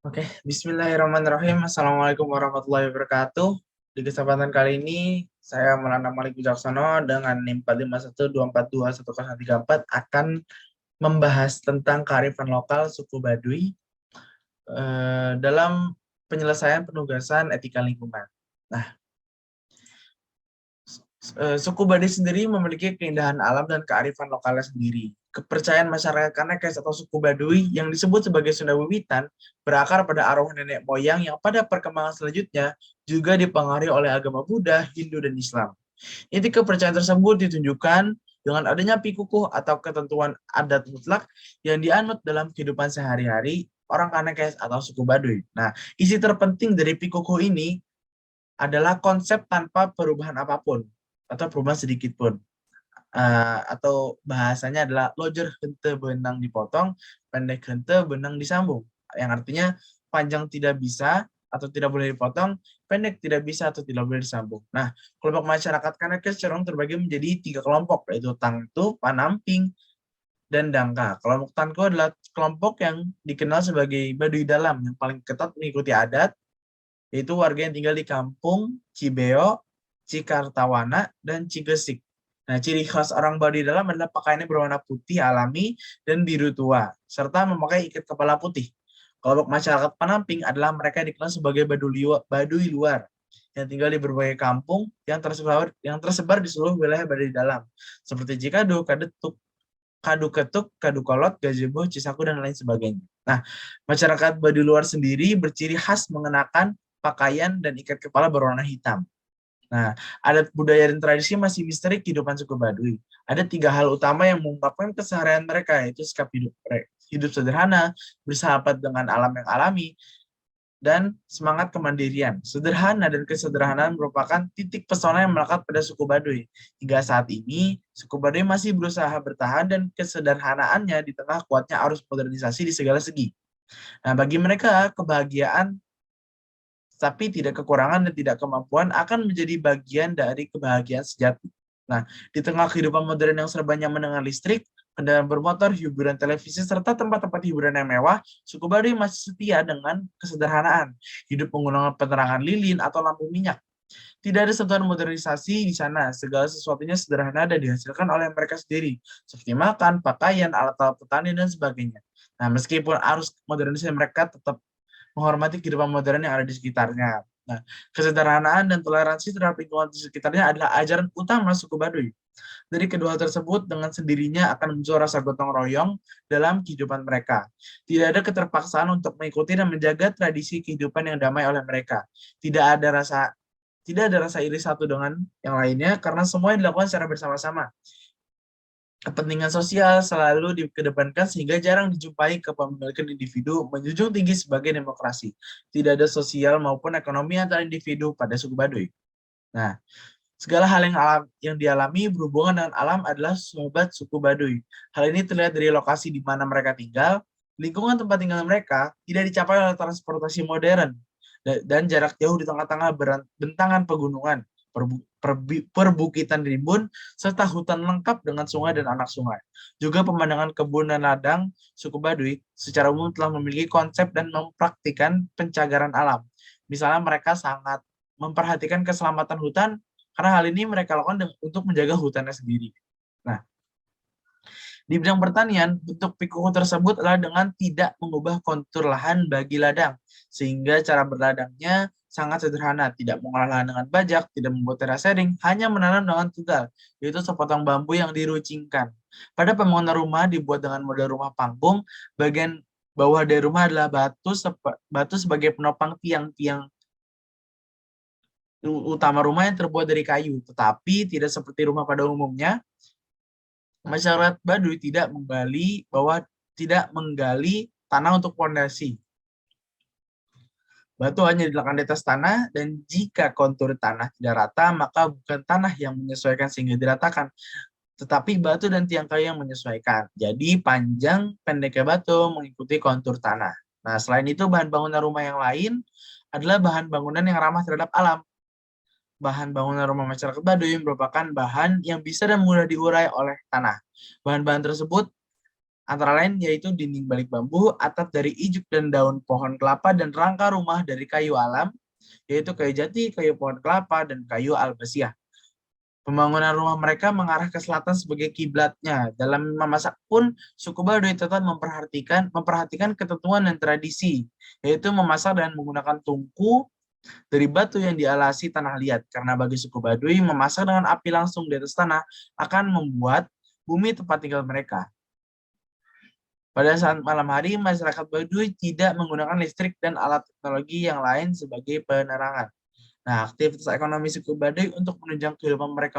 Oke, Bismillahirrahmanirrahim. Assalamualaikum warahmatullahi wabarakatuh. Di kesempatan kali ini, saya Maulana Malik Wijaksono dengan NIM 451242134 akan membahas tentang kearifan lokal suku Baduy dalam penyelesaian penugasan etika lingkungan. Nah, suku Baduy sendiri memiliki keindahan alam dan kearifan lokalnya sendiri. Kepercayaan masyarakat Kanekes atau suku Baduy yang disebut sebagai Sunda Wiwitan berakar pada arwah nenek moyang yang pada perkembangan selanjutnya juga dipengaruhi oleh agama Buddha, Hindu, dan Islam. Inti kepercayaan tersebut ditunjukkan dengan adanya pikukuh atau ketentuan adat mutlak yang dianut dalam kehidupan sehari-hari orang Kanekes atau suku Baduy. Nah, isi terpenting dari pikukuh ini adalah konsep tanpa perubahan apapun atau perubahan sedikit pun. Atau bahasanya adalah lojer hente benang dipotong, pendek hente benang disambung. Yang artinya panjang tidak bisa atau tidak boleh dipotong, pendek tidak bisa atau tidak boleh disambung. Nah, kelompok masyarakat Kanekes cenderung terbagi menjadi 3 kelompok, yaitu Tangtu, Panamping, dan Dangka. Kelompok Tangtu adalah kelompok yang dikenal sebagai Baduy Dalam yang paling ketat mengikuti adat, yaitu warga yang tinggal di kampung Cibeo, Cikartawana, dan Cigesik. Nah, ciri khas orang Baduy Dalam adalah pakaiannya berwarna putih alami dan biru tua, serta memakai ikat kepala putih. Kelompok masyarakat Panamping adalah mereka yang dikenal sebagai Baduy Luar, yang tinggal di berbagai kampung yang tersebar di seluruh wilayah Baduy Dalam, seperti Cikadu, Kadetuk, Kadu Ketuk, Kadu Kolot, Gazebo, Cisaku, dan lain sebagainya. Nah, masyarakat Baduy Luar sendiri berciri khas mengenakan pakaian dan ikat kepala berwarna hitam. Nah, adat budaya dan tradisi masih misteri kehidupan suku Baduy. Ada 3 hal utama yang mengungkapkan keseharian mereka, yaitu sikap hidup sederhana, bersahabat dengan alam yang alami, dan semangat kemandirian. Sederhana dan kesederhanaan merupakan titik pesona yang melekat pada suku Baduy. Hingga saat ini, suku Baduy masih berusaha bertahan dan kesederhanaannya di tengah kuatnya arus modernisasi di segala segi. Nah, bagi mereka, kebahagiaan tapi tidak kekurangan dan tidak kemampuan akan menjadi bagian dari kebahagiaan sejati. Nah, di tengah kehidupan modern yang serba nyaman dengan listrik, kendaraan bermotor, hiburan televisi, serta tempat-tempat hiburan yang mewah, suku Baduy masih setia dengan kesederhanaan, hidup menggunakan penerangan lilin atau lampu minyak. Tidak ada sentuhan modernisasi di sana, segala sesuatunya sederhana dan dihasilkan oleh mereka sendiri, seperti makan, pakaian, alat-alat petani, dan sebagainya. Nah, meskipun arus modernisasi mereka tetap menghormati kehidupan modern yang ada di sekitarnya. Nah, kesederhanaan dan toleransi terhadap lingkungan di sekitarnya adalah ajaran utama suku Baduy. Dari kedua hal tersebut, dengan sendirinya akan muncul rasa gotong royong dalam kehidupan mereka. Tidak ada keterpaksaan untuk mengikuti dan menjaga tradisi kehidupan yang damai oleh mereka. Tidak ada rasa iri satu dengan yang lainnya karena semua yang dilakukan secara bersama-sama. Kepentingan sosial selalu dikedepankan sehingga jarang dijumpai kepemilikan individu menjunjung tinggi sebagai demokrasi. Tidak ada sosial maupun ekonomi antara individu pada suku Baduy. Nah, segala hal yang dialami berhubungan dengan alam adalah sobat suku Baduy. Hal ini terlihat dari lokasi di mana mereka tinggal, lingkungan tempat tinggal mereka tidak dicapai oleh transportasi modern, dan jarak jauh di tengah-tengah bentangan pegunungan, perbukitan rimbun, serta hutan lengkap dengan sungai dan anak sungai. Juga pemandangan kebun dan ladang, suku Baduy secara umum telah memiliki konsep dan mempraktikkan pencagaran alam. Misalnya mereka sangat memperhatikan keselamatan hutan, karena hal ini mereka lakukan untuk menjaga hutannya sendiri. Nah, di bidang pertanian, bentuk pikuku tersebut adalah dengan tidak mengubah kontur lahan bagi ladang, sehingga cara berladangnya sangat sederhana, tidak mengolah lahan dengan bajak, tidak membuat terasering, hanya menanam dengan tugal, yaitu sepotong bambu yang diruncingkan. Pada pembangunan rumah dibuat dengan model rumah panggung, bagian bawah dari rumah adalah batu sebagai penopang tiang-tiang utama rumah yang terbuat dari kayu, tetapi tidak seperti rumah pada umumnya. Masyarakat Baduy tidak menggali tanah untuk fondasi. Batu hanya diletakkan di atas tanah, dan jika kontur tanah tidak rata, maka bukan tanah yang menyesuaikan sehingga diratakan, tetapi batu dan tiang kayu yang menyesuaikan. Jadi panjang pendeknya batu mengikuti kontur tanah. Nah, selain itu bahan bangunan rumah yang lain adalah bahan bangunan yang ramah terhadap alam. Bahan bangunan rumah masyarakat Baduy merupakan bahan yang bisa dan mudah diurai oleh tanah. Bahan-bahan tersebut Antara lain yaitu dinding balik bambu, atap dari ijuk dan daun pohon kelapa, dan rangka rumah dari kayu alam, yaitu kayu jati, kayu pohon kelapa, dan kayu albasiah. Pembangunan rumah mereka mengarah ke selatan sebagai kiblatnya. Dalam memasak pun, suku Baduy tetap memperhatikan ketentuan dan tradisi, yaitu memasak dengan menggunakan tungku dari batu yang dialasi tanah liat. Karena bagi suku Baduy, memasak dengan api langsung di atas tanah akan membuat bumi tempat tinggal mereka. Pada saat malam hari, masyarakat Baduy tidak menggunakan listrik dan alat teknologi yang lain sebagai penerangan. Nah, aktivitas ekonomi suku Baduy untuk menunjang kehidupan mereka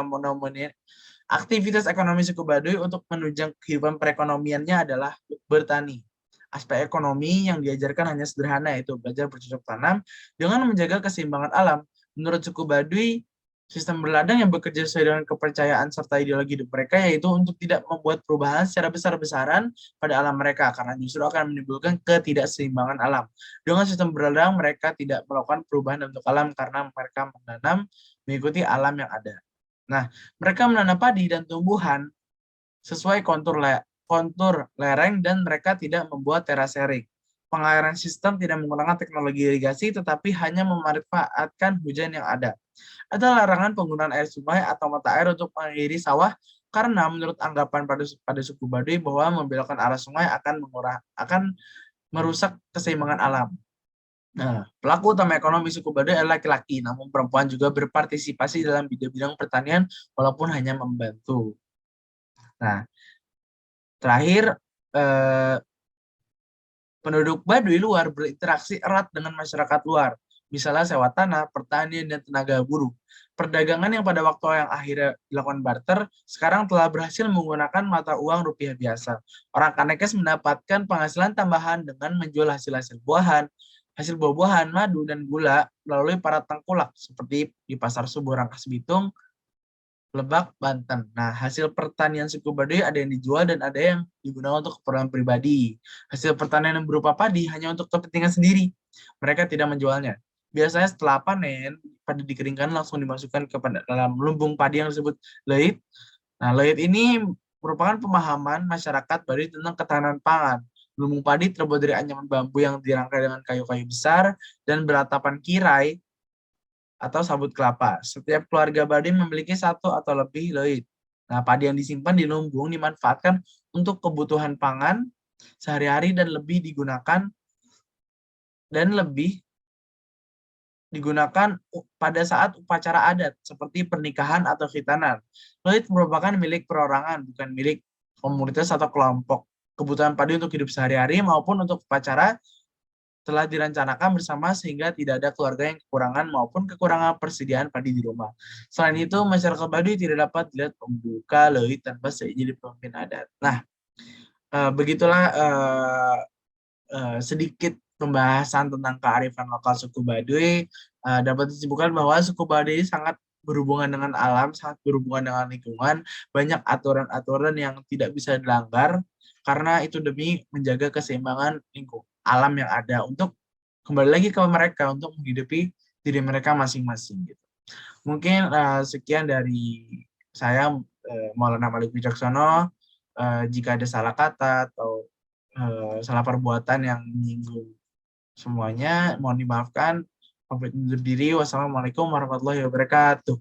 aktivitas ekonomi suku Baduy untuk menunjang kehidupan perekonomiannya adalah bertani. Aspek ekonomi yang diajarkan hanya sederhana, yaitu belajar bercocok tanam dengan menjaga keseimbangan alam. Menurut suku Baduy, sistem berladang yang bekerja sesuai dengan kepercayaan serta ideologi hidup mereka, yaitu untuk tidak membuat perubahan secara besar-besaran pada alam mereka, karena justru akan menimbulkan ketidakseimbangan alam. Dengan sistem berladang, mereka tidak melakukan perubahan bentuk alam karena mereka menanam mengikuti alam yang ada. Nah, mereka menanam padi dan tumbuhan sesuai kontur lereng, dan mereka tidak membuat terasering. Pengairan sistem tidak menggunakan teknologi irigasi, tetapi hanya memanfaatkan hujan yang ada. Ada larangan penggunaan air sungai atau mata air untuk mengairi sawah, karena menurut anggapan pada suku Baduy bahwa membelokkan arah sungai akan merusak keseimbangan alam. Nah, pelaku utama ekonomi suku Baduy adalah laki-laki, namun perempuan juga berpartisipasi dalam bidang-bidang pertanian walaupun hanya membantu. Nah, terakhir, penduduk Baduy luar berinteraksi erat dengan masyarakat luar, misalnya sewa tanah, pertanian, dan tenaga buruh. Perdagangan yang pada waktu yang akhirnya dilakukan barter, sekarang telah berhasil menggunakan mata uang rupiah biasa. Orang Kanekes mendapatkan penghasilan tambahan dengan menjual hasil buah-buahan, madu, dan gula melalui para tengkulak, seperti di Pasar Subuh Rangkas Bitung, Lebak, Banten. Nah, hasil pertanian suku Baduy ada yang dijual dan ada yang digunakan untuk keperluan pribadi. Hasil pertanian yang berupa padi hanya untuk kepentingan sendiri. Mereka tidak menjualnya. Biasanya setelah panen, padi dikeringkan langsung dimasukkan ke dalam lumbung padi yang disebut leit. Nah, leit ini merupakan pemahaman masyarakat Baduy tentang ketahanan pangan. Lumbung padi terbuat dari anyaman bambu yang dirangkai dengan kayu-kayu besar dan beratapan kirai atau sabut kelapa. Setiap keluarga Baduy memiliki satu atau lebih leit. Nah, padi yang disimpan di lumbung dimanfaatkan untuk kebutuhan pangan sehari-hari dan lebih digunakan pada saat upacara adat seperti pernikahan atau khitanan. Leit merupakan milik perorangan, bukan milik komunitas atau kelompok. Kebutuhan padi untuk hidup sehari-hari maupun untuk upacara telah direncanakan bersama sehingga tidak ada keluarga yang kekurangan maupun kekurangan persediaan padi di rumah. Selain itu, masyarakat Baduy tidak dapat dilihat membuka leit tanpa seizin pemimpin adat. Nah, begitulah sedikit pembahasan tentang kearifan lokal suku Baduy. Dapat disimpulkan bahwa suku Baduy sangat berhubungan dengan alam, sangat berhubungan dengan lingkungan, banyak aturan-aturan yang tidak bisa dilanggar karena itu demi menjaga keseimbangan lingkungan alam yang ada, untuk kembali lagi ke mereka untuk menghidupi diri mereka masing-masing gitu. Mungkin sekian dari saya, Maulana Malik Wicaksono. Jika ada salah kata atau salah perbuatan yang menyinggung semuanya, mohon dimaafkan. Pamit undur diri. Wassalamualaikum warahmatullahi wabarakatuh.